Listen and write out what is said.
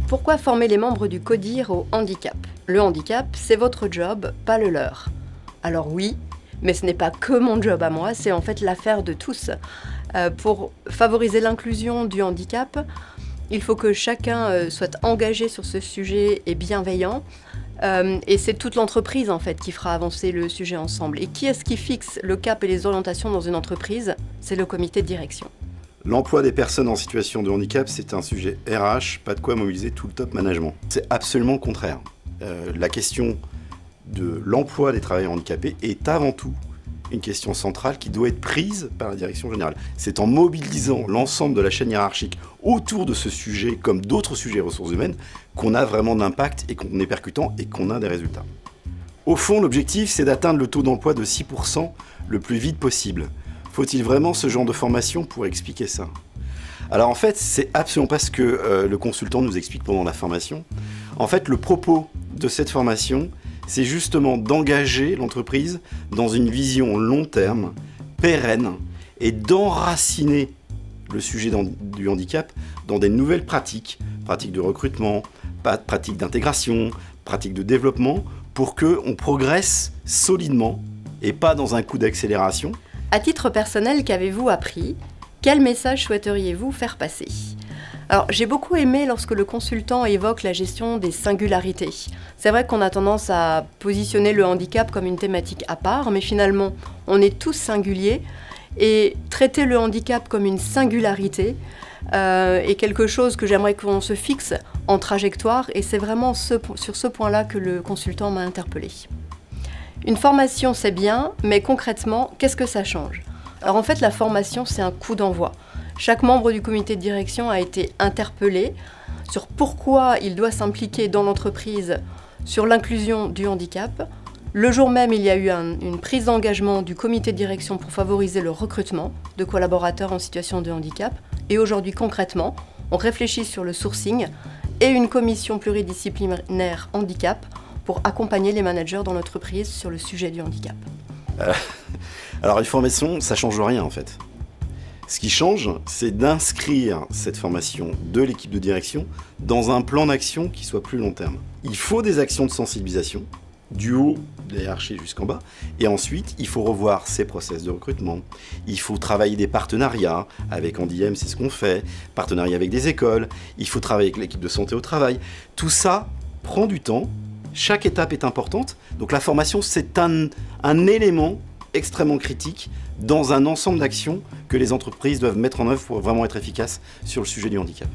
Pourquoi former les membres du CODIR au handicap? Le handicap, c'est votre job, pas le leur. Alors oui, mais ce n'est pas que mon job à moi, c'est en fait l'affaire de tous. Pour favoriser l'inclusion du handicap, il faut que chacun soit engagé sur ce sujet et bienveillant. Et c'est toute l'entreprise en fait qui fera avancer le sujet ensemble. Et qui est-ce qui fixe le cap et les orientations dans une entreprise? C'est le comité de direction. L'emploi des personnes en situation de handicap, c'est un sujet RH, pas de quoi mobiliser tout le top management. C'est absolument le contraire. La question de l'emploi des travailleurs handicapés est avant tout une question centrale qui doit être prise par la direction générale. C'est en mobilisant l'ensemble de la chaîne hiérarchique autour de ce sujet, comme d'autres sujets ressources humaines, qu'on a vraiment d'impact et qu'on est percutant et qu'on a des résultats. Au fond, l'objectif, c'est d'atteindre le taux d'emploi de 6% le plus vite possible. Faut-il vraiment ce genre de formation pour expliquer ça? Alors en fait, c'est absolument pas ce que le consultant nous explique pendant la formation. En fait, le propos de cette formation, c'est justement d'engager l'entreprise dans une vision long terme, pérenne, et d'enraciner le sujet du handicap dans des nouvelles pratiques, pratiques de recrutement, pratiques d'intégration, pratiques de développement, pour qu'on progresse solidement et pas dans un coup d'accélération. À titre personnel, qu'avez-vous appris? Quel message souhaiteriez-vous faire passer? Alors, j'ai beaucoup aimé lorsque le consultant évoque la gestion des singularités. C'est vrai qu'on a tendance à positionner le handicap comme une thématique à part, mais finalement, on est tous singuliers. Et traiter le handicap comme une singularité est quelque chose que j'aimerais qu'on se fixe en trajectoire. Et c'est vraiment sur ce point-là que le consultant m'a interpellée. Une formation, c'est bien, mais concrètement, qu'est-ce que ça change? Alors en fait, la formation, c'est un coup d'envoi. Chaque membre du comité de direction a été interpellé sur pourquoi il doit s'impliquer dans l'entreprise sur l'inclusion du handicap. Le jour même, il y a eu une prise d'engagement du comité de direction pour favoriser le recrutement de collaborateurs en situation de handicap. Et aujourd'hui, concrètement, on réfléchit sur le sourcing et une commission pluridisciplinaire handicap pour accompagner les managers dans l'entreprise sur le sujet du handicap. Alors une formation, ça ne change rien en fait. Ce qui change, c'est d'inscrire cette formation de l'équipe de direction dans un plan d'action qui soit plus long terme. Il faut des actions de sensibilisation, du haut de la hiérarchie jusqu'en bas, et ensuite, il faut revoir ses process de recrutement. Il faut travailler des partenariats avec Andiem, c'est ce qu'on fait, partenariats avec des écoles, il faut travailler avec l'équipe de santé au travail. Tout ça prend du temps. Chaque étape est importante, donc la formation, c'est un élément extrêmement critique dans un ensemble d'actions que les entreprises doivent mettre en œuvre pour vraiment être efficaces sur le sujet du handicap.